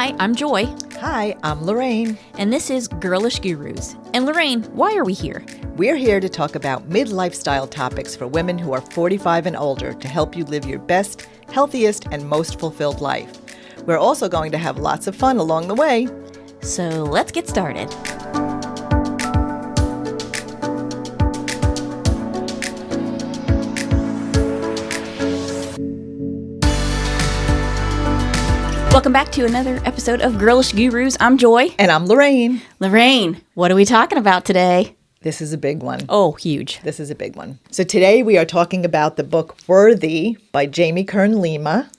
Hi, I'm Joy, Hi, I'm Lorraine. and this is Girlish Gurus. And Lorraine, why are we here? We're here to talk about mid-lifestyle topics for women who are 45 and older to help you live your best, healthiest, and most fulfilled life. We're also going to have lots of fun along the way. So let's get started. Welcome back to another episode of Girlish Gurus. I'm Joy. And I'm Lorraine. Lorraine, what are we talking about today? This is a big one. Oh, huge. This is a big one. So today we are talking about the book Worthy by Jamie Kern Lima,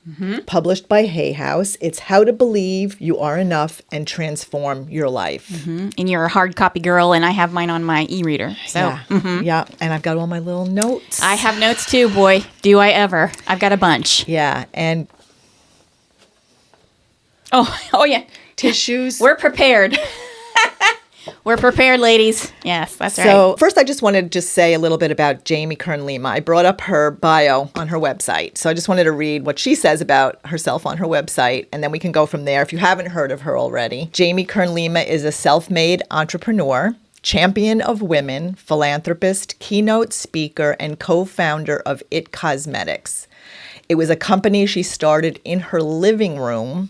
published by Hay House. It's how to believe you are enough and transform your life. And you're a hard copy girl, and I have mine on my e-reader. So, Yeah, and I've got all my little notes. I have notes too, boy. Do I ever? I've got a bunch. Yeah, and Oh yeah. tissues. We're prepared. We're prepared, ladies. Yes, that's right. So first, I just wanted to just say a little bit about Jamie Kern Lima. I brought up her bio on her website. So I just wanted to read what she says about herself on her website, and then we can go from there if you haven't heard of her already. Jamie Kern Lima is a self-made entrepreneur, champion of women, philanthropist, keynote speaker, and co-founder of It Cosmetics. It was a company she started in her living room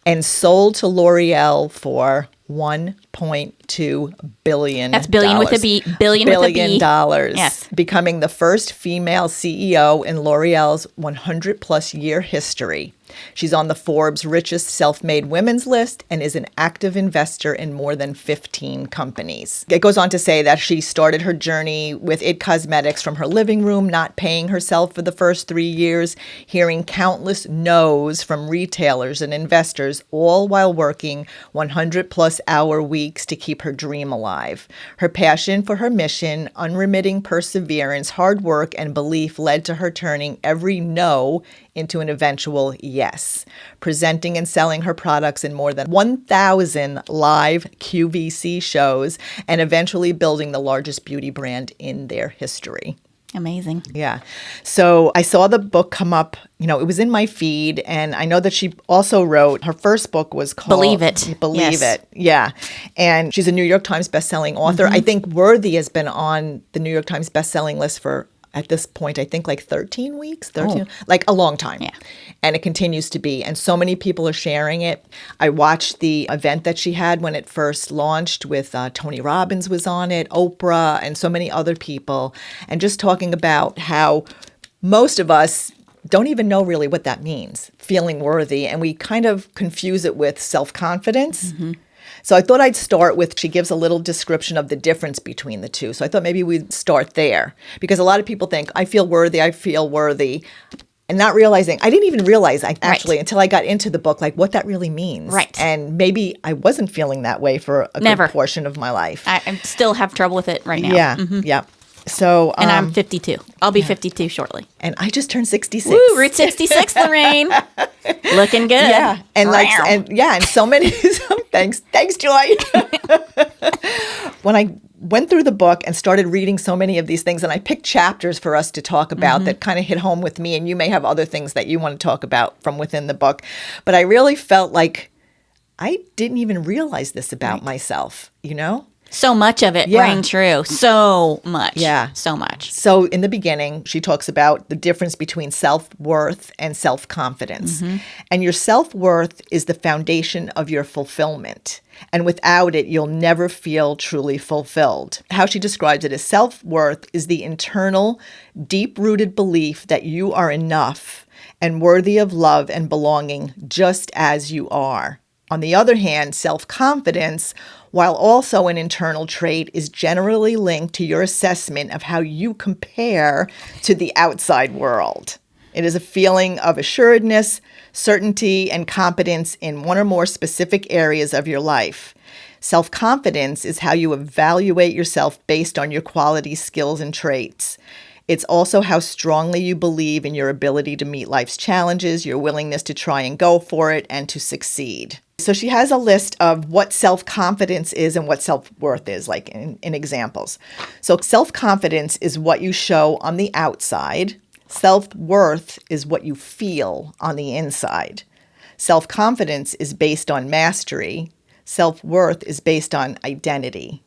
and sold to L'Oreal for $1.2 billion. That's billion with a B. Billion with a B. Dollars. Yes. Becoming the first female CEO in L'Oreal's 100-plus year history. She's on the Forbes richest self-made women's list and is an active investor in more than 15 companies. It goes on to say that she started her journey with It Cosmetics from her living room, not paying herself for the first 3 years, hearing countless no's from retailers and investors, all while working 100-plus hour weeks to keep her dream alive. Her passion for her mission, unremitting perseverance, hard work, and belief led to her turning every no into an eventual yes, presenting and selling her products in more than 1,000 live QVC shows, and eventually building the largest beauty brand in their history. Amazing. Yeah. So I saw the book come up, it was in my feed, and I know that she also wrote, her first book was called Believe It. Believe Yes. It. Yeah. And she's a New York Times bestselling author. I think Worthy has been on the New York Times bestselling list for, at this point, I think like 13 weeks, like a long time. Yeah. And it continues to be. And so many people are sharing it. I watched the event that she had when it first launched with Tony Robbins was on it, Oprah, and so many other people. And just talking about how most of us don't even know really what that means, feeling worthy. And we kind of confuse it with self-confidence. So I thought I'd start with, she gives a little description of the difference between the two. So I thought maybe we'd start there, because a lot of people think, I feel worthy, and not realizing, I didn't even realize actually until I got into the book, like what that really means. Right. And maybe I wasn't feeling that way for a Never. good portion of my life. I still have trouble with it right now. Yeah. Yeah. So, And I'm 52. I'll be 52 shortly. and I just turned 66. Woo, Route 66, Lorraine. Looking good. Yeah, and so many. Thanks, Joy. When I went through the book and started reading so many of these things, and I picked chapters for us to talk about that kind of hit home with me, and you may have other things that you want to talk about from within the book, but I really felt like I didn't even realize this about myself, So much of it rang true. So much. Yeah. So much. So in the beginning, she talks about the difference between self-worth and self-confidence. And your self-worth is the foundation of your fulfillment. And without it, you'll never feel truly fulfilled. How she describes it is self-worth is the internal, deep-rooted belief that you are enough and worthy of love and belonging just as you are. On the other hand, self-confidence, while also an internal trait, is generally linked to your assessment of how you compare to the outside world. It is a feeling of assuredness, certainty, and competence in one or more specific areas of your life. Self-confidence is how you evaluate yourself based on your qualities, skills, and traits. It's also how strongly you believe in your ability to meet life's challenges, your willingness to try and go for it, and to succeed. So she has a list of what self-confidence is and what self-worth is, like in examples. So self-confidence is what you show on the outside. Self-worth is what you feel on the inside. Self-confidence is based on mastery. Self-worth is based on identity.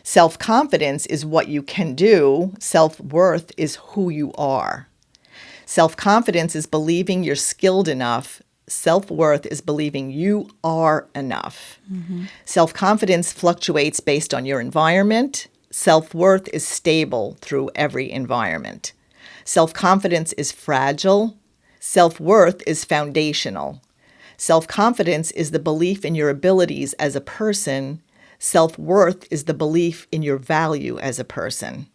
Self-confidence is what you can do. Self-worth is who you are. Self-confidence is believing you're skilled enough. Self-worth is believing you are enough. Self-confidence fluctuates based on your environment. Self-worth is stable through every environment. Self-confidence is fragile. Self-worth is foundational. Self-confidence is the belief in your abilities as a person. Self-worth is the belief in your value as a person.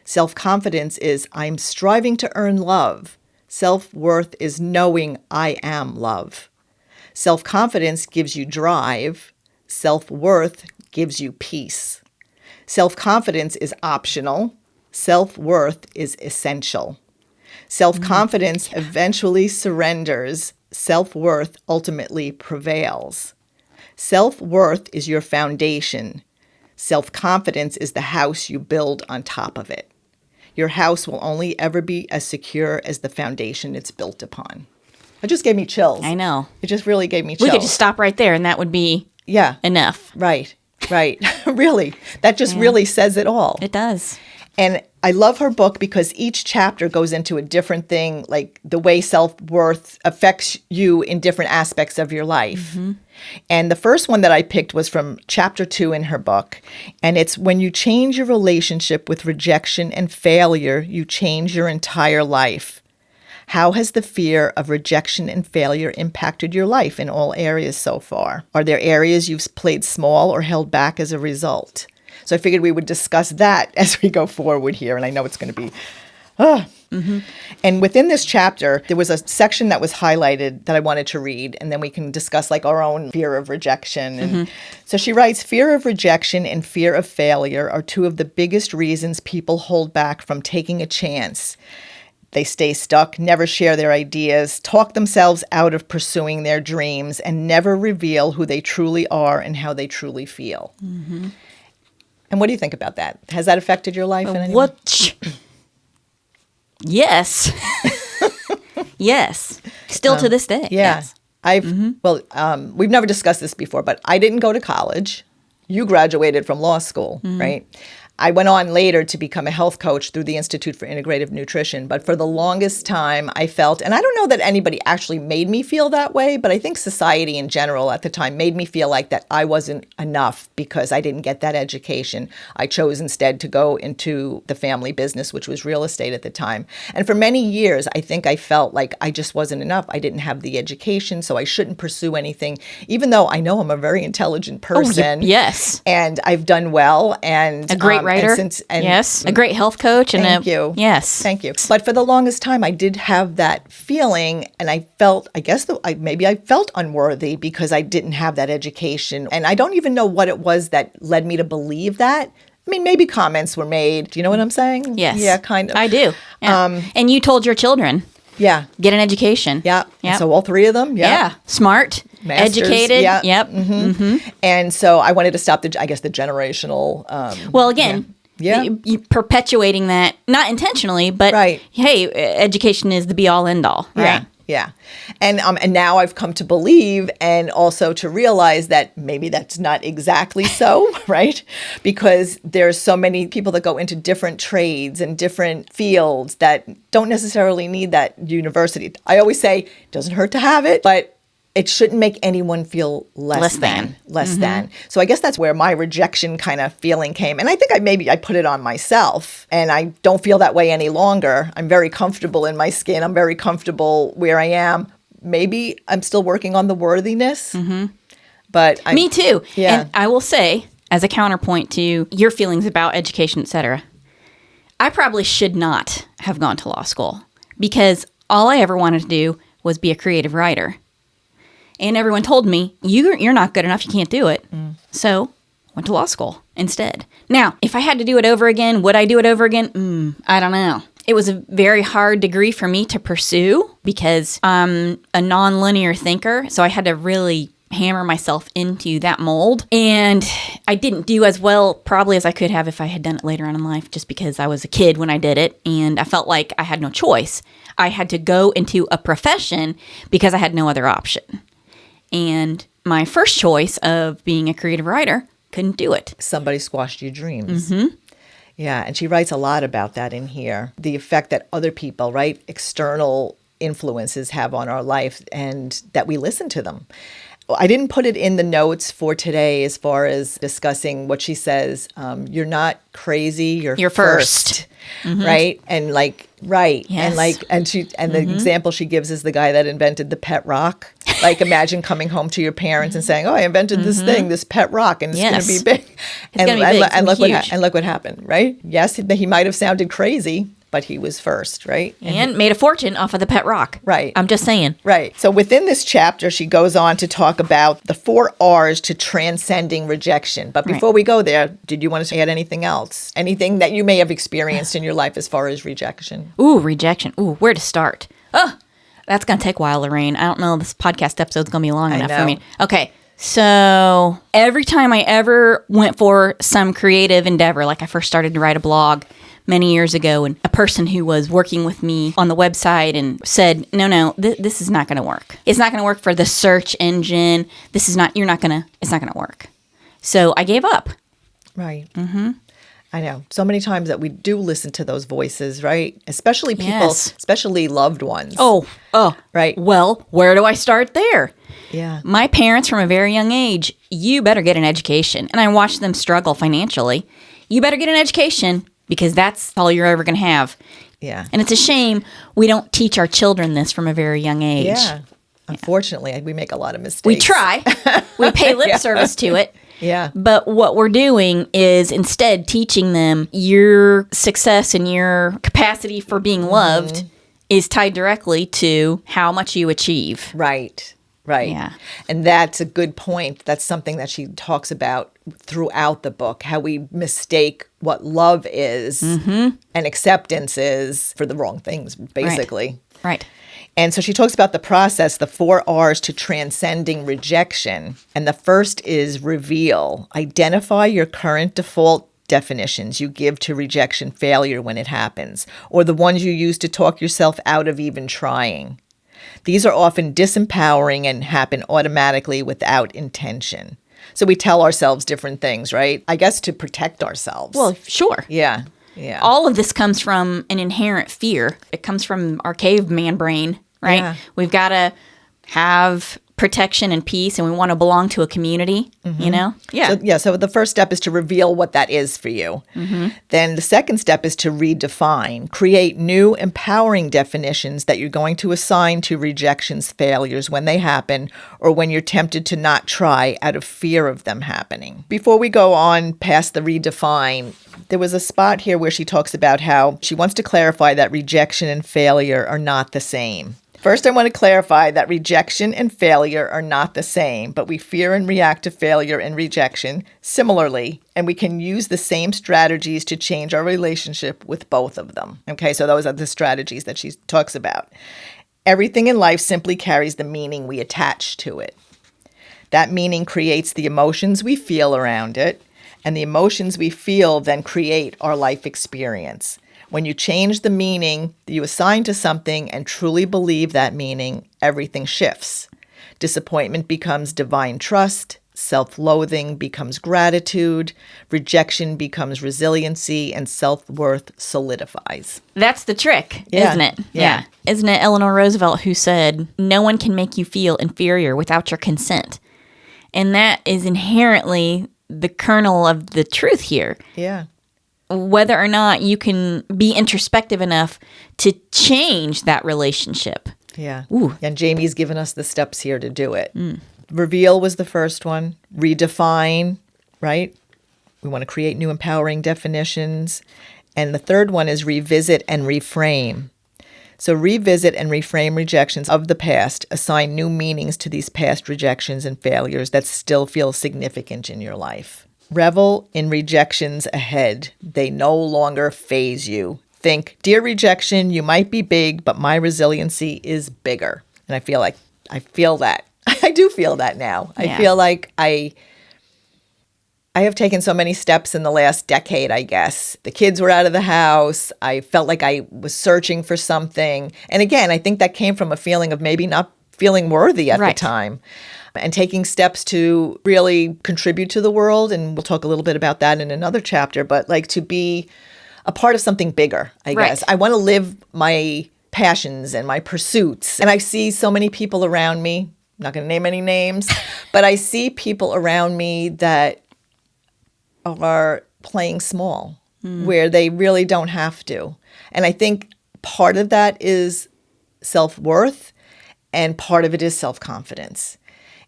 Self-confidence is, I'm striving to earn love. Self-worth is knowing I am love. Self-confidence gives you drive. Self-worth gives you peace. Self-confidence is optional. Self-worth is essential. Self-confidence eventually surrenders. Self-worth ultimately prevails. Self-worth is your foundation. Self-confidence is the house you build on top of it. Your house will only ever be as secure as the foundation it's built upon. It just gave me chills. I know. It just really gave me chills. We could just stop right there and that would be enough. Right. Really. That just really says it all. It does. And I love her book because each chapter goes into a different thing, like the way self-worth affects you in different aspects of your life. And the first one that I picked was from chapter 2 in her book. And it's when you change your relationship with rejection and failure, you change your entire life. How has the fear of rejection and failure impacted your life in all areas so far? Are there areas you've played small or held back as a result? So I figured we would discuss that as we go forward here. And I know it's going to be, And within this chapter, there was a section that was highlighted that I wanted to read. And then we can discuss like our own fear of rejection. And so she writes, fear of rejection and fear of failure are two of the biggest reasons people hold back from taking a chance. They stay stuck, never share their ideas, talk themselves out of pursuing their dreams, and never reveal who they truly are and how they truly feel. And what do you think about that? Has that affected your life in any way? Yes. Yes. Still to this day. Yeah. Yes. We've never discussed this before, but I didn't go to college. You graduated from law school, right? I went on later to become a health coach through the Institute for Integrative Nutrition. But for the longest time, I felt, and I don't know that anybody actually made me feel that way, but I think society in general at the time made me feel like that I wasn't enough because I didn't get that education. I chose instead to go into the family business, which was real estate at the time. And for many years, I think I felt like I just wasn't enough. I didn't have the education, so I shouldn't pursue anything, even though I know I'm a very intelligent person. Yes. And I've done well. And a great writer. Yes. A great health coach. Thank you. Yes. Thank you. But for the longest time, I did have that feeling, and I felt, maybe I felt unworthy because I didn't have that education. And I don't even know what it was that led me to believe that. I mean, maybe comments were made. Do you know what I'm saying? Yes. Yeah, kind of. I do. Yeah. And you told your children. Yeah. Get an education. Yeah. So all three of them. Yeah. Smart. Masters, educated. Yeah. Yep. And so I wanted to stop the generational. You perpetuating that, not intentionally, but hey, education is the be all end all. Right. Yeah. And now I've come to believe and also to realize that maybe that's not exactly so, right? Because there's so many people that go into different trades and different fields that don't necessarily need that university. I always say it doesn't hurt to have it, but it shouldn't make anyone feel less than. So I guess that's where my rejection kind of feeling came. And I think I put it on myself, and I don't feel that way any longer. I'm very comfortable in my skin. I'm very comfortable where I am. Maybe I'm still working on the worthiness, but me too. Yeah. And I will say, as a counterpoint to your feelings about education, etc., I probably should not have gone to law school because all I ever wanted to do was be a creative writer. And everyone told me, you're not good enough, you can't do it. So went to law school instead. Now, if I had to do it over again, would I do it over again? I don't know. It was a very hard degree for me to pursue because I'm a nonlinear thinker. So I had to really hammer myself into that mold. And I didn't do as well probably as I could have if I had done it later on in life, just because I was a kid when I did it. And I felt like I had no choice. I had to go into a profession because I had no other option. And my first choice of being a creative writer couldn't do it. Somebody squashed your dreams. Yeah, and she writes a lot about that in here. The effect that other people, right, external influences have on our life and that we listen to them. I didn't put it in the notes for today as far as discussing what she says. You're not crazy, you're first. Right? And like, right. Yes. And like, and the example she gives is the guy that invented the pet rock. Like, imagine coming home to your parents and saying, "Oh, I invented this thing, this pet rock, and it's going to be big." It's going to be big. And look what happened, right? Yes, he might have sounded crazy, but he was first, right? And made a fortune off of the pet rock. Right. I'm just saying. Right. So within this chapter, she goes on to talk about the 4 R's to transcending rejection. But before we go there, did you want to add anything else? Anything that you may have experienced in your life as far as rejection? Ooh, rejection. Ooh, where to start? Oh, that's going to take a while, Lorraine. I don't know. This podcast episode's going to be long enough for me. Okay. So every time I ever went for some creative endeavor, like I first started to write a blog many years ago, and a person who was working with me on the website and said, no, this is not going to work. It's not going to work for the search engine. It's not going to work. So I gave up. Right. I know. So many times that we do listen to those voices, right? Especially people, especially loved ones. Oh. Right. Well, where do I start there? Yeah. My parents from a very young age, you better get an education. And I watched them struggle financially. You better get an education because that's all you're ever going to have. Yeah. And it's a shame we don't teach our children this from a very young age. Yeah. Unfortunately, we make a lot of mistakes. We try. We pay lip service to it. Yeah. But what we're doing is instead teaching them your success and your capacity for being loved is tied directly to how much you achieve. Right. Right. Yeah. And that's a good point. That's something that she talks about throughout the book, how we mistake what love is and acceptance is for the wrong things, basically. Right. And so she talks about the process, the 4 R's to transcending rejection. And the first is reveal. Identify your current default definitions you give to rejection failure when it happens, or the ones you use to talk yourself out of even trying. These are often disempowering and happen automatically without intention. So we tell ourselves different things, right? I guess to protect ourselves. Well, sure. Yeah. Yeah. All of this comes from an inherent fear. It comes from our caveman brain, right? Yeah. We've got to have protection and peace, and we want to belong to a community, you know? Yeah. So the first step is to reveal what that is for you. Then the second step is to redefine. Create new, empowering definitions that you're going to assign to rejections, failures when they happen, or when you're tempted to not try out of fear of them happening. Before we go on past the redefine, there was a spot here where she talks about how she wants to clarify that rejection and failure are not the same. First, I want to clarify that rejection and failure are not the same, but we fear and react to failure and rejection similarly, and we can use the same strategies to change our relationship with both of them. Okay, so those are the strategies that she talks about. Everything in life simply carries the meaning we attach to it. That meaning creates the emotions we feel around it, and the emotions we feel then create our life experience. When you change the meaning that you assign to something and truly believe that meaning, everything shifts. Disappointment becomes divine trust, self-loathing becomes gratitude, rejection becomes resiliency, and self-worth solidifies. That's the trick, isn't it? Yeah. Isn't it Eleanor Roosevelt who said, "No one can make you feel inferior without your consent"? And that is inherently the kernel of the truth here. Yeah. Whether or not you can be introspective enough to change that relationship. Yeah. Ooh. And Jamie's given us the steps here to do it. Reveal was the first one. Redefine, right? We want to create new empowering definitions. And the third one is revisit and reframe. So revisit and reframe rejections of the past. Assign new meanings to these past rejections and failures that still feel significant in your life. Revel in rejections ahead. They no longer faze you. Think, dear rejection, you might be big, but my resiliency is bigger. And I feel that. I do feel that now. Yeah. I feel like I have taken so many steps in the last decade, I guess. The kids were out of the house. I felt like I was searching for something. And again, I think that came from a feeling of maybe not feeling worthy at Right. the time. And taking steps to really contribute to the world. And we'll talk a little bit about that in another chapter, but like to be a part of something bigger, I Right. guess. I want to live my passions and my pursuits. And I see so many people around me, I'm not going to name any names, but I see people around me that are playing small, where they really don't have to. And I think part of that is self-worth and part of it is self-confidence.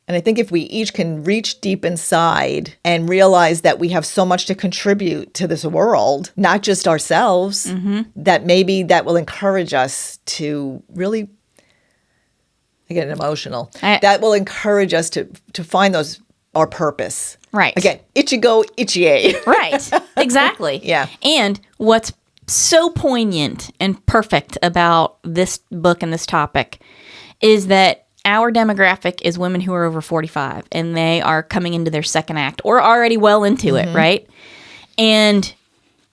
And I think if we each can reach deep inside and realize that we have so much to contribute to this world, not just ourselves, that maybe that will encourage us to really, I get emotional, that will encourage us to find our purpose. Right. Again, itchy go, itchy A. Right. Exactly. Yeah. And what's so poignant and perfect about this book and this topic is that our demographic is women who are over 45 and they are coming into their second act or already well into it, right? And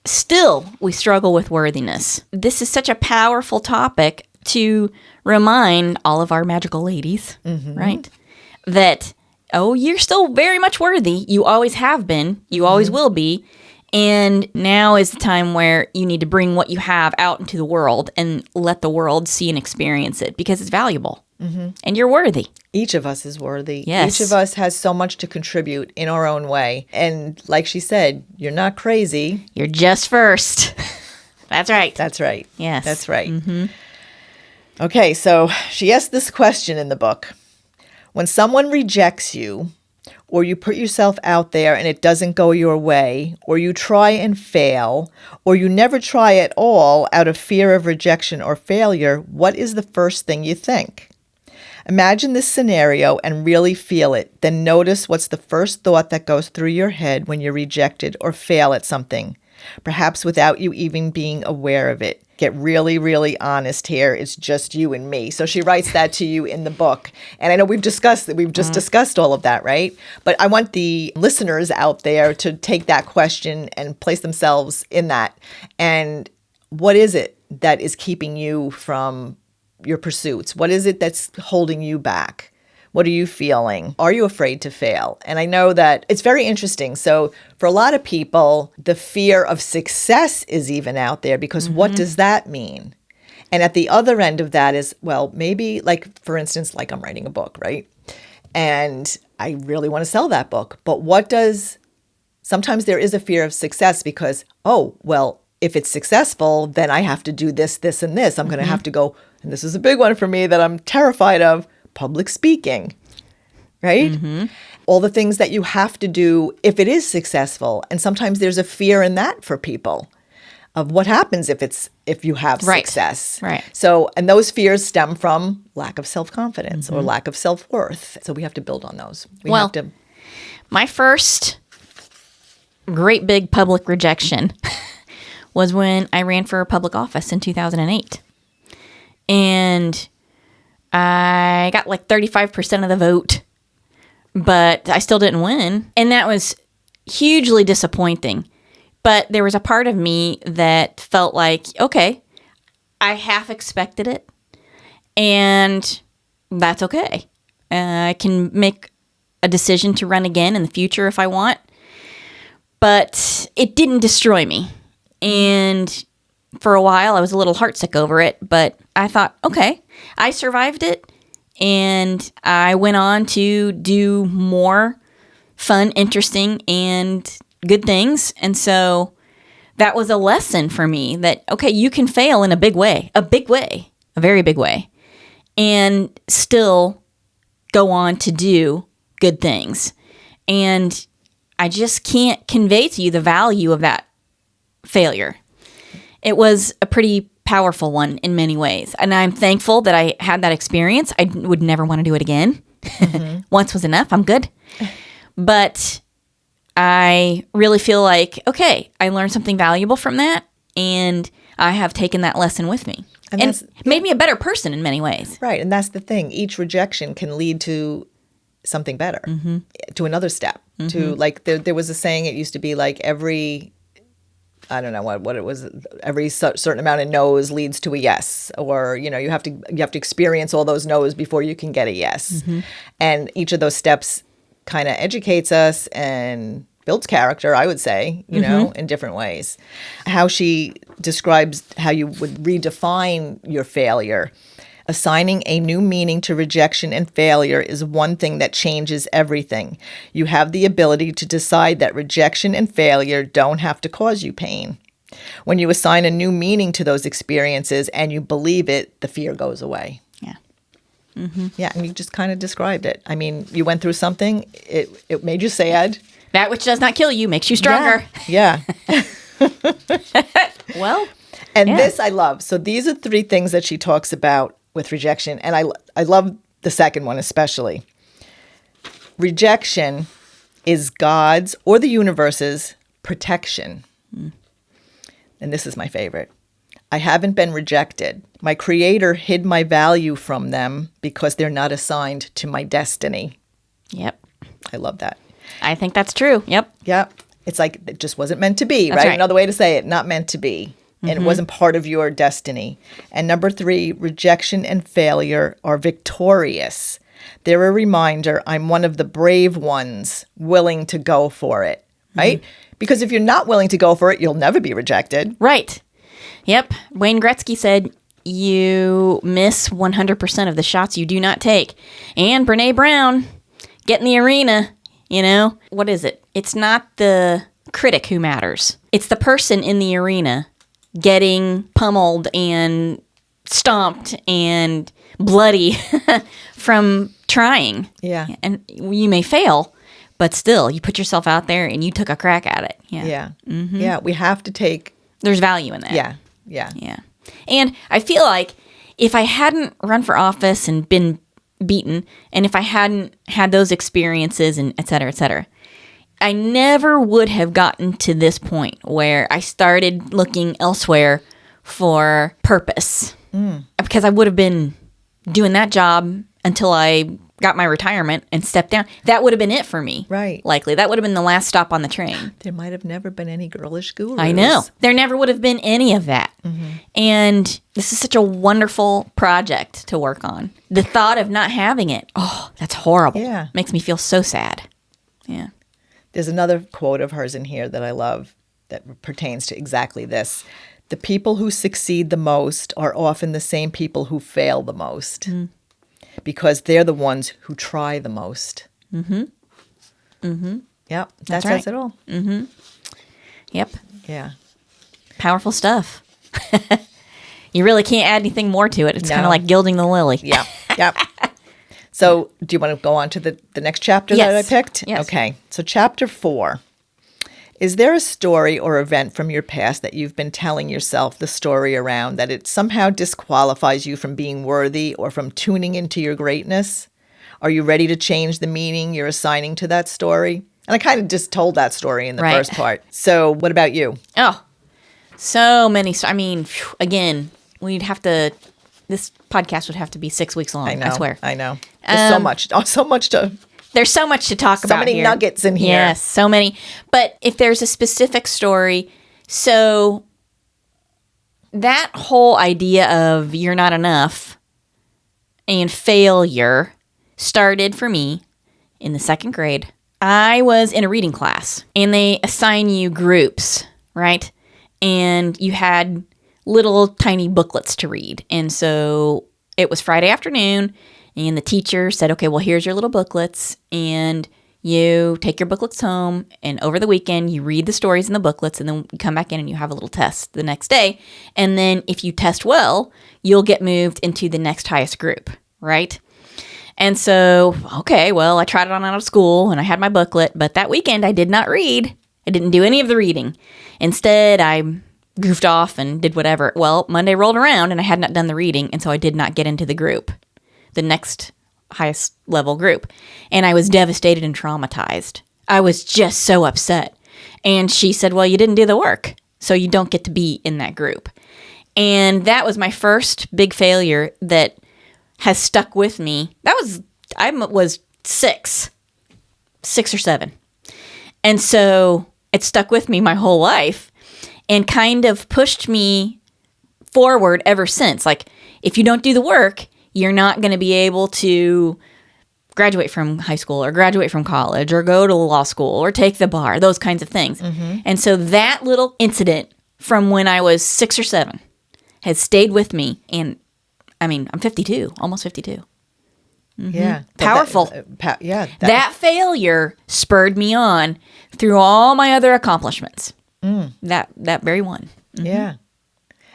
still we struggle with worthiness. This is such a powerful topic to remind all of our magical ladies, right? That, oh, you're still very much worthy. You always have been. You always will be. And now is the time where you need to bring what you have out into the world and let the world see and experience it because it's valuable. And you're worthy. Each of us is worthy. Yes. Each of us has so much to contribute in our own way. And like she said, you're not crazy. You're just first. That's right. That's right. Yes. That's right. Okay, so she asked this question in the book. When someone rejects you, or you put yourself out there and it doesn't go your way, or you try and fail, or you never try at all out of fear of rejection or failure, what is the first thing you think? Imagine this scenario and really feel it. Then notice what's the first thought that goes through your head when you're rejected or fail at something, perhaps without you even being aware of it. Get really, really honest here. It's just you and me. So she writes that to you in the book. And I know we've just discussed all of that, right? But I want the listeners out there to take that question and place themselves in that. And what is it that is keeping you from your pursuits? What is it that's holding you back? What are you feeling? Are you afraid to fail? And I know that it's very interesting. So for a lot of people, the fear of success is even out there because what does that mean? And at the other end of that is, well, maybe like, for instance, like I'm writing a book, right? And I really want to sell that book. But sometimes there is a fear of success because, oh, well, if it's successful, then I have to do this, this, and this. I'm going to have to go, and this is a big one for me that I'm terrified of, public speaking, right? All the things that you have to do if it is successful. And sometimes there's a fear in that for people of what happens if you have success. Right. So, and those fears stem from lack of self-confidence or lack of self-worth. So we have to build on those. My first great big public rejection was when I ran for public office in 2008. And I got like 35% of the vote, but I still didn't win. And that was hugely disappointing. But there was a part of me that felt like, okay, I half expected it, and that's okay. I can make a decision to run again in the future if I want. But it didn't destroy me. And for a while, I was a little heartsick over it, but I thought, okay, I survived it, and I went on to do more fun, interesting, and good things. And so that was a lesson for me that, okay, you can fail in a very big way, and still go on to do good things. And I just can't convey to you the value of that failure. It was a pretty powerful one in many ways. And I'm thankful that I had that experience. I would never want to do it again. Once was enough. I'm good. But I really feel like, okay, I learned something valuable from that, and I have taken that lesson with me. And made me a better person in many ways. Right. And that's the thing. Each rejection can lead to something better, to another step. To like, there was a saying, it used to be like every I don't know what it was. Every certain amount of no's leads to a yes, or you have to experience all those no's before you can get a yes. And each of those steps kind of educates us and builds character, I would say, in different ways. How she describes how you would redefine your failure. Assigning a new meaning to rejection and failure is one thing that changes everything. You have the ability to decide that rejection and failure don't have to cause you pain. When you assign a new meaning to those experiences and you believe it, the fear goes away. Yeah. Yeah, and you just kind of described it. I mean, you went through something, it made you sad. That which does not kill you makes you stronger. Yeah. Well, and this I love. So these are 3 things that she talks about with rejection. And I love the second one especially. Rejection is God's or the universe's protection. And this is my favorite. I haven't been rejected. My creator hid my value from them because they're not assigned to my destiny. Yep. I love that. I think that's true. Yep. Yep. It's like it just wasn't meant to be, That's right. Another way to say it, not meant to be. And it wasn't part of your destiny. And number 3, rejection and failure are victorious. They're a reminder I'm one of the brave ones willing to go for it, right? Because if you're not willing to go for it, you'll never be rejected. Right. Yep. Wayne Gretzky said, you miss 100% of the shots you do not take. And Brene Brown, get in the arena, What is it? It's not the critic who matters. It's the person in the arena getting pummeled and stomped and bloody from trying. Yeah. And you may fail, but still, you put yourself out there and you took a crack at it. Yeah. Yeah. Yeah. We have to take. There's value in that. Yeah. Yeah. Yeah. And I feel like if I hadn't run for office and been beaten, and if I hadn't had those experiences and et cetera, I never would have gotten to this point where I started looking elsewhere for purpose. Because I would have been doing that job until I got my retirement and stepped down. That would have been it for me. Right. Likely. That would have been the last stop on the train. There might have never been any girlish gurus. I know. There never would have been any of that. And this is such a wonderful project to work on. The thought of not having it, that's horrible. Yeah. Makes me feel so sad. Yeah. There's another quote of hers in here that I love that pertains to exactly this. The people who succeed the most are often the same people who fail the most because they're the ones who try the most. Yep. That That's says right. it all. Yep. Yeah. Powerful stuff. You really can't add anything more to it. It's kind of like gilding the lily. Yeah. Yep. So do you want to go on to the next chapter that I picked? Yes. Okay. So chapter 4. Is there a story or event from your past that you've been telling yourself the story around that it somehow disqualifies you from being worthy or from tuning into your greatness? Are you ready to change the meaning you're assigning to that story? And I kind of just told that story in the first part. So what about you? Oh, so many. I mean, again, this podcast would have to be 6 weeks long. I swear. I know. There's so much to. There's so much to talk about. So many nuggets in here. Yes, so many. But if there's a specific story, so that whole idea of you're not enough and failure started for me in the 2nd grade. I was in a reading class and they assign you groups, right? And you had little tiny booklets to read. And so it was Friday afternoon. And the teacher said, okay, well, here's your little booklets, and you take your booklets home, and over the weekend, you read the stories in the booklets, and then you come back in and you have a little test the next day. And then if you test well, you'll get moved into the next highest group, right? And so, okay, well, I tried it on out of school, and I had my booklet, but that weekend I did not read. I didn't do any of the reading. Instead, I goofed off and did whatever. Well, Monday rolled around, and I had not done the reading, and so I did not get into the group. The next highest level group. And I was devastated and traumatized. I was just so upset. And she said, well, you didn't do the work, so you don't get to be in that group. And that was my first big failure that has stuck with me. I was 6 or 7. And so it stuck with me my whole life. and kind of pushed me forward ever since. Like, if you don't do the work, you're not going to be able to graduate from high school or graduate from college or go to law school or take the bar, those kinds of things. And so that little incident from when I was 6 or 7 has stayed with me. And I mean, I'm 52, almost 52. Yeah. Powerful. That failure spurred me on through all my other accomplishments. That very one. Yeah.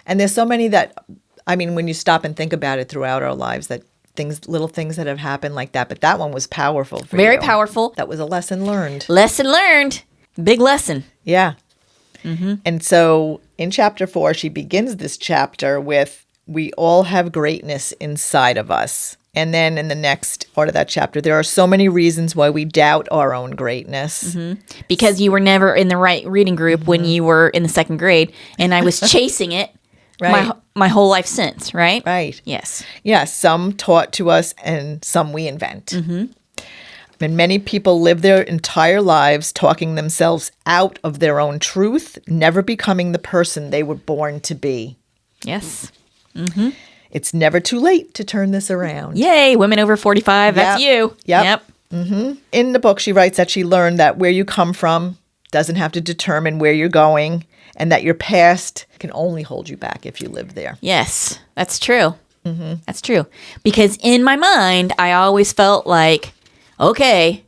And there's so many that, I mean, when you stop and think about it throughout our lives, that little things that have happened like that. But that one was powerful for you. Very powerful. That was a lesson learned. Lesson learned. Big lesson. Yeah. And so in chapter 4, she begins this chapter with, we all have greatness inside of us. And then in the next part of that chapter, there are so many reasons why we doubt our own greatness. Because you were never in the right reading group when you were in the 2nd grade, and I was chasing it my whole life since, right? Right. Yes. Yeah, some taught to us and some we invent. And many people live their entire lives talking themselves out of their own truth, never becoming the person they were born to be. Yes. It's never too late to turn this around. Yay, women over 45, that's you. Yep. In the book, she writes that she learned that where you come from doesn't have to determine where you're going, and that your past can only hold you back if you live there. Yes, that's true. That's true. Because in my mind, I always felt like, okay,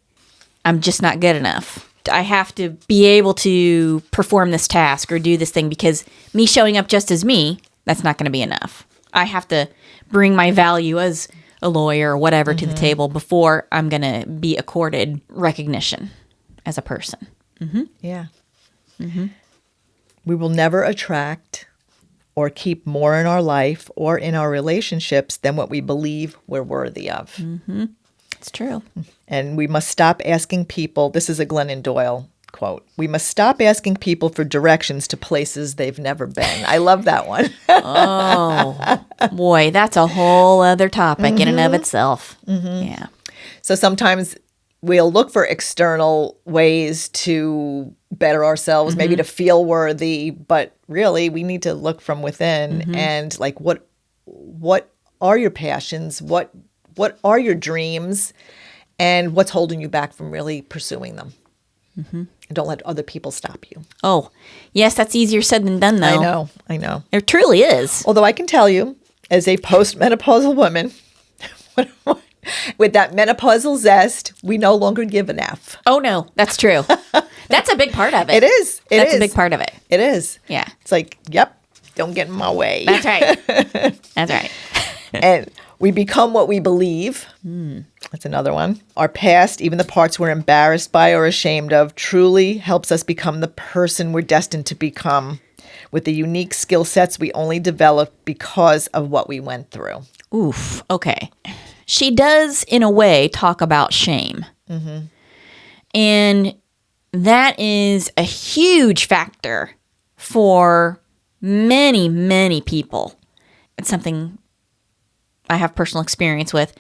I'm just not good enough. I have to be able to perform this task or do this thing, because me showing up just as me, that's not going to be enough. I have to bring my value as a lawyer or whatever to the table before I'm going to be accorded recognition as a person. Yeah. We will never attract or keep more in our life or in our relationships than what we believe we're worthy of. It's true. And we must stop asking people, this is a Glennon Doyle quote, we must stop asking people for directions to places they've never been. I love that one. Oh, boy, that's a whole other topic in and of itself. Yeah. So sometimes we'll look for external ways to better ourselves, maybe to feel worthy, but really we need to look from within and like, what are your passions? What are your dreams? And what's holding you back from really pursuing them? And don't let other people stop you. Oh, yes, that's easier said than done, though. I know. It truly is. Although I can tell you, as a postmenopausal woman, with that menopausal zest, we no longer give an F. Oh, no, that's true. That's a big part of it. It is. That's a big part of it. It is. Yeah. It's like, yep, don't get in my way. That's right. That's right. And we become what we believe. That's another one. Our past, even the parts we're embarrassed by or ashamed of, truly helps us become the person we're destined to become, with the unique skill sets we only develop because of what we went through. Oof. Okay. She does, in a way, talk about shame. And that is a huge factor for many, many people. It's something I have personal experience with.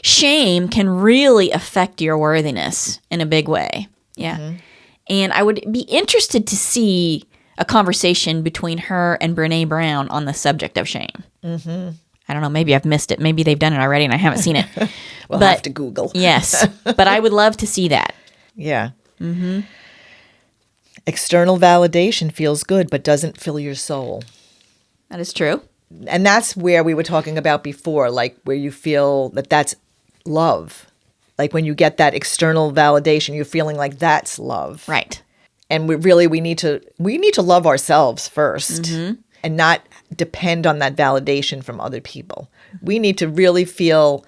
Shame can really affect your worthiness in a big way. Yeah. And I would be interested to see a conversation between her and Brene Brown on the subject of shame. I don't know. Maybe I've missed it. Maybe they've done it already and I haven't seen it. We'll have to Google. Yes. But I would love to see that. Yeah. External validation feels good, but doesn't fill your soul. That is true. And that's where we were talking about before, like where you feel that that's love. Like when you get that external validation, you're feeling like that's love. Right. And we need to love ourselves first and not depend on that validation from other people. We need to really feel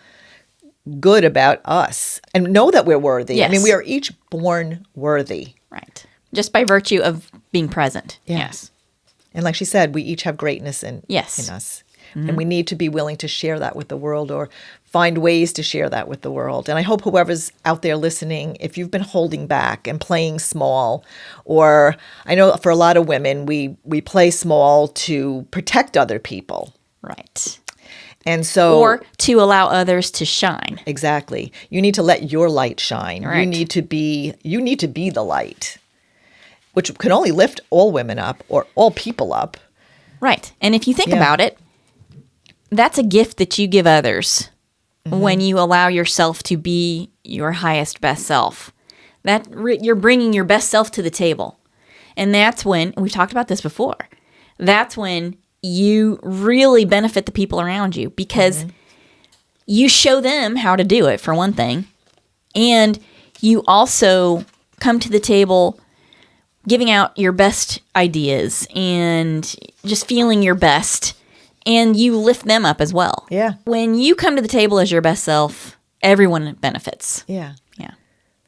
good about us and know that we're worthy. Yes. I mean, we are each born worthy. Right. Just by virtue of being present. Yeah. Yes. And like she said, we each have greatness in us. And we need to be willing to share that with the world or find ways to share that with the world. And I hope whoever's out there listening, if you've been holding back and playing small, or I know for a lot of women, we play small to protect other people. Right. And so, or to allow others to shine. Exactly. You need to let your light shine. Right. You need to be the light. which can only lift all women up or all people up. Right. And if you think about it, that's a gift that you give others when you allow yourself to be your highest best self. You're bringing your best self to the table. And that's when, we've talked about this before, that's when you really benefit the people around you because you show them how to do it, for one thing. And you also come to the table giving out your best ideas and just feeling your best. And you lift them up as well. Yeah. When you come to the table as your best self, everyone benefits. Yeah. Yeah.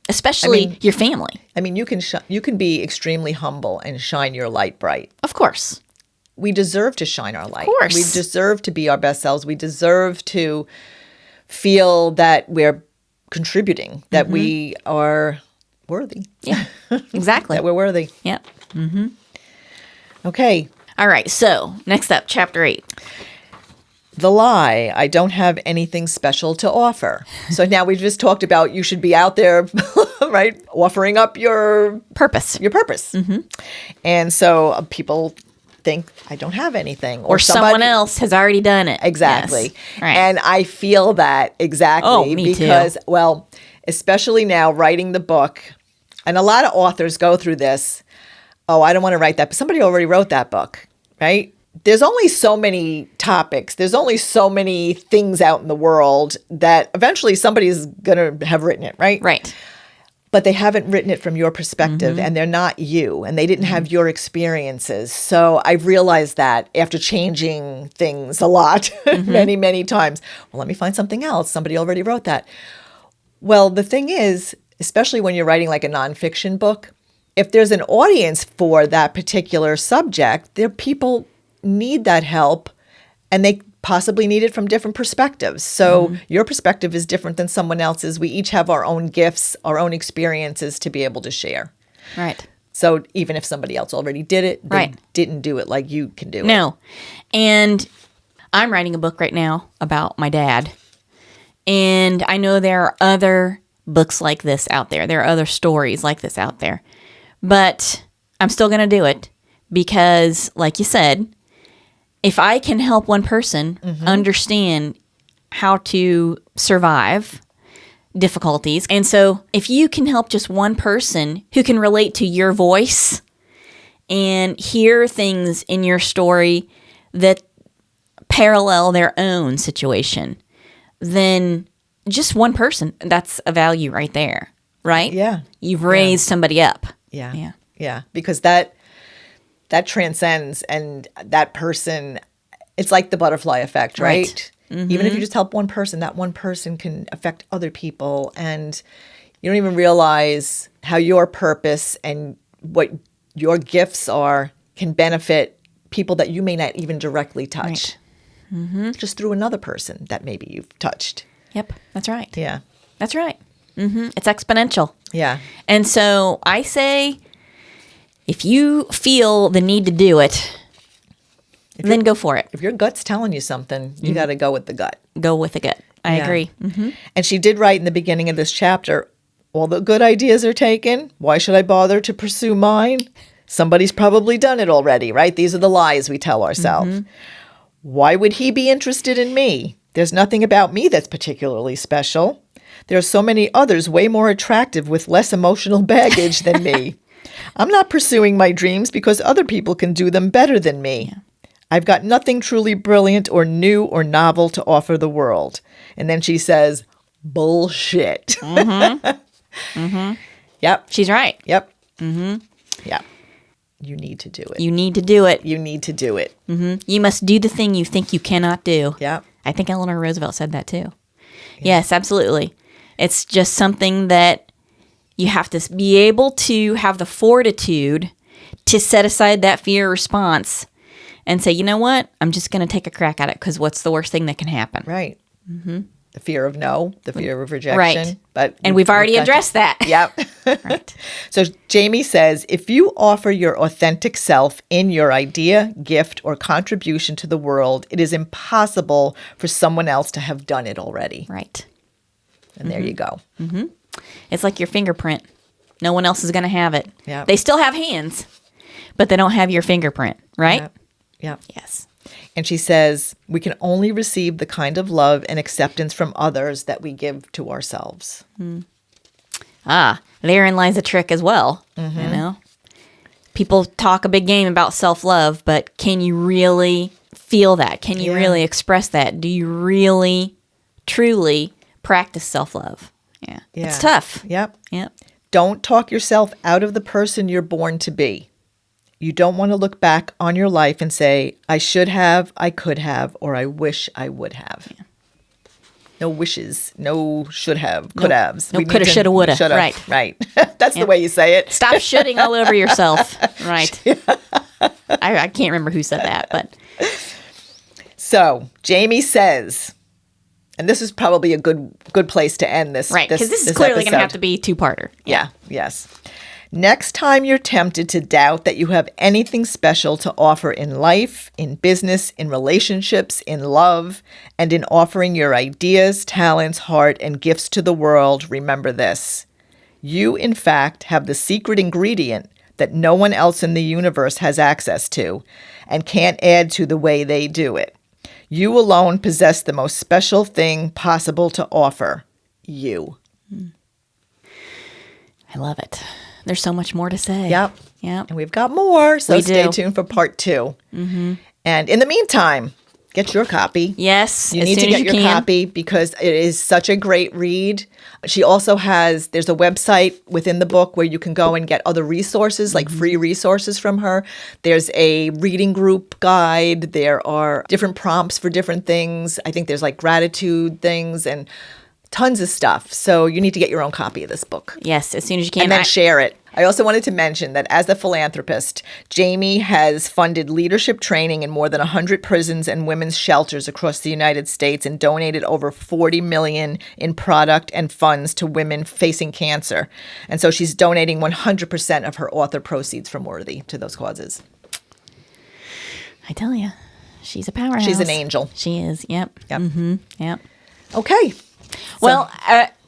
Especially your family. I mean, you can be extremely humble and shine your light bright. Of course. We deserve to shine our light. Of course. We deserve to be our best selves. We deserve to feel that we're contributing, that we are worthy. Yeah, exactly. That we're worthy. Yep. Okay. All right. So next up, chapter 8. The lie, I don't have anything special to offer. So now we've just talked about you should be out there, right, offering up your Purpose. And so people think I don't have anything. Or someone else has already done it. Exactly. Yes. Right. And I feel that exactly Oh, me because, too. well, especially now writing the book, and a lot of authors go through this. Oh, I don't want to write that, but somebody already wrote that book, right? There's only so many topics. There's only so many things out in the world that eventually somebody's going to have written it, right? Right. But they haven't written it from your perspective and they're not you and they didn't have your experiences. So I've realized that after changing things a lot, many, many times. Well, let me find something else. Somebody already wrote that. Well, the thing is, especially when you're writing like a nonfiction book, if there's an audience for that particular subject, people need that help and they possibly need it from different perspectives. So your perspective is different than someone else's. We each have our own gifts, our own experiences to be able to share. Right. So even if somebody else already did it, they didn't do it like you can do it. No. And I'm writing a book right now about my dad. And I know there are other books like this out there. There are other stories like this out there. But I'm still going to do it because, like you said, if I can help one person understand how to survive difficulties, and so if you can help just one person who can relate to your voice and hear things in your story that parallel their own situation, then just one person, that's a value right there, right? Yeah. You've raised somebody up. Yeah. Yeah. Yeah. Because that transcends, and that person, it's like the butterfly effect, right? Even if you just help one person, that one person can affect other people, and you don't even realize how your purpose and what your gifts are can benefit people that you may not even directly touch. Just through another person that maybe you've touched. Yep, that's right. Yeah. That's right. It's exponential. Yeah. And so I say, if you feel the need to do it, then go for it. If your gut's telling you something, you got to go with the gut. Go with the gut. I agree. And she did write in the beginning of this chapter, all the good ideas are taken. Why should I bother to pursue mine? Somebody's probably done it already, right? These are the lies we tell ourselves. Why would he be interested in me? There's nothing about me that's particularly special. There are so many others way more attractive with less emotional baggage than me. I'm not pursuing my dreams because other people can do them better than me. I've got nothing truly brilliant or new or novel to offer the world. And then she says, bullshit. Yep. She's right. Yep. Yep. You need to do it. You need to do it. You need to do it. You must do the thing you think you cannot do. Yep. I think Eleanor Roosevelt said that too. Yes, absolutely. It's just something that you have to be able to have the fortitude to set aside that fear response and say, you know what? I'm just going to take a crack at it because what's the worst thing that can happen? Right. The fear of no, the fear of rejection. Right. But And we've already addressed that. Yep. Right. So Jamie says, if you offer your authentic self in your idea, gift, or contribution to the world, it is impossible for someone else to have done it already. Right. And there you go. It's like your fingerprint. No one else is going to have it. Yep. They still have hands, but they don't have your fingerprint, right? Yep. Yep. Yes. And she says, we can only receive the kind of love and acceptance from others that we give to ourselves. Therein lies a trick as well. You know, people talk a big game about self-love, but can you really feel that? Can you really express that? Do you really, truly practice self-love? Yeah. It's tough. Yep. Yep. Don't talk yourself out of the person you're born to be. You don't want to look back on your life and say, I should have, I could have, or I wish I would have. Yeah. No wishes, no should have, could haves. No coulda, shoulda, woulda. Right. Right. That's the way you say it. Stop shitting all over yourself. Right. I can't remember who said that, but. So Jamie says, and this is probably a good place to end this. Right, because this is clearly going to have to be two-parter. Yeah, yes. Next time you're tempted to doubt that you have anything special to offer in life, in business, in relationships, in love, and in offering your ideas, talents, heart, and gifts to the world, remember this. You, in fact, have the secret ingredient that no one else in the universe has access to and can't add to the way they do it. You alone possess the most special thing possible to offer. You. I love it. There's so much more to say. Yep. Yep. And we've got more, so stay tuned for part 2. And in the meantime, get your copy. Yes. You need to get your copy because it is such a great read. She also there's a website within the book where you can go and get other resources, like free resources from her. There's a reading group guide. There are different prompts for different things. I think there's like gratitude things and tons of stuff. So you need to get your own copy of this book. Yes, as soon as you can. And then share it. I also wanted to mention that as a philanthropist, Jamie has funded leadership training in more than 100 prisons and women's shelters across the United States and donated over $40 million in product and funds to women facing cancer. And so she's donating 100% of her author proceeds from Worthy to those causes. I tell you, she's a powerhouse. She's an angel. She is. Yep. Yep. Yep. Okay. Well,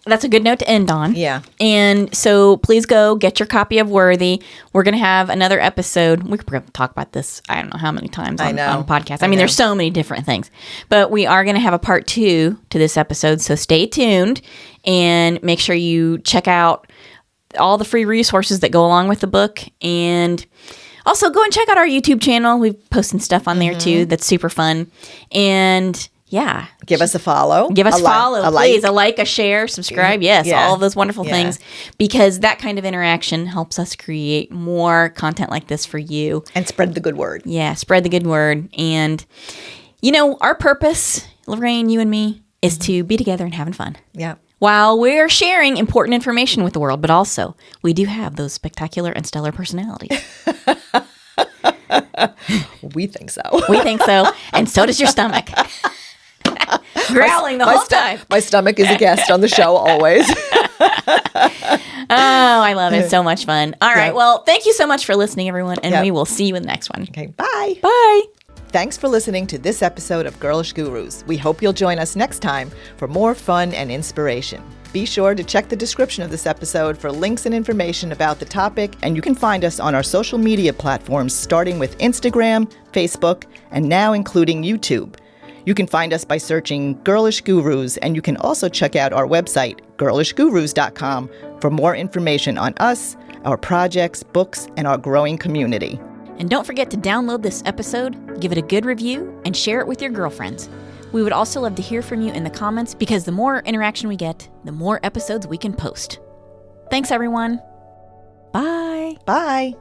that's a good note to end on. Yeah. And so please go get your copy of Worthy. We're going to have another episode. We could talk about this, I don't know how many times on podcasts. I mean, there's so many different things. But we are going to have a part 2 to this episode. So stay tuned and make sure you check out all the free resources that go along with the book. And also go and check out our YouTube channel. We've posted stuff on there too. That's super fun. And yeah. Give us a follow. Give us a follow, please. A like, a share, subscribe. Yes, all of those wonderful things. Because that kind of interaction helps us create more content like this for you. And spread the good word. Yeah, spread the good word. And, you know, our purpose, Lorraine, you and me, is to be together and having fun. Yeah. While we're sharing important information with the world, but also we do have those spectacular and stellar personalities. We think so. We think so. And so does your stomach. Growling the whole time. My stomach is a guest on the show always. Oh, I love it. It's so much fun. All right. Well, thank you so much for listening, everyone. And we will see you in the next one. Okay. Bye. Bye. Thanks for listening to this episode of Girlish Gurus. We hope you'll join us next time for more fun and inspiration. Be sure to check the description of this episode for links and information about the topic, and you can find us on our social media platforms starting with Instagram, Facebook, and now including YouTube. You can find us by searching Girlish Gurus, and you can also check out our website, girlishgurus.com, for more information on us, our projects, books, and our growing community. And don't forget to download this episode, give it a good review, and share it with your girlfriends. We would also love to hear from you in the comments because the more interaction we get, the more episodes we can post. Thanks, everyone. Bye. Bye.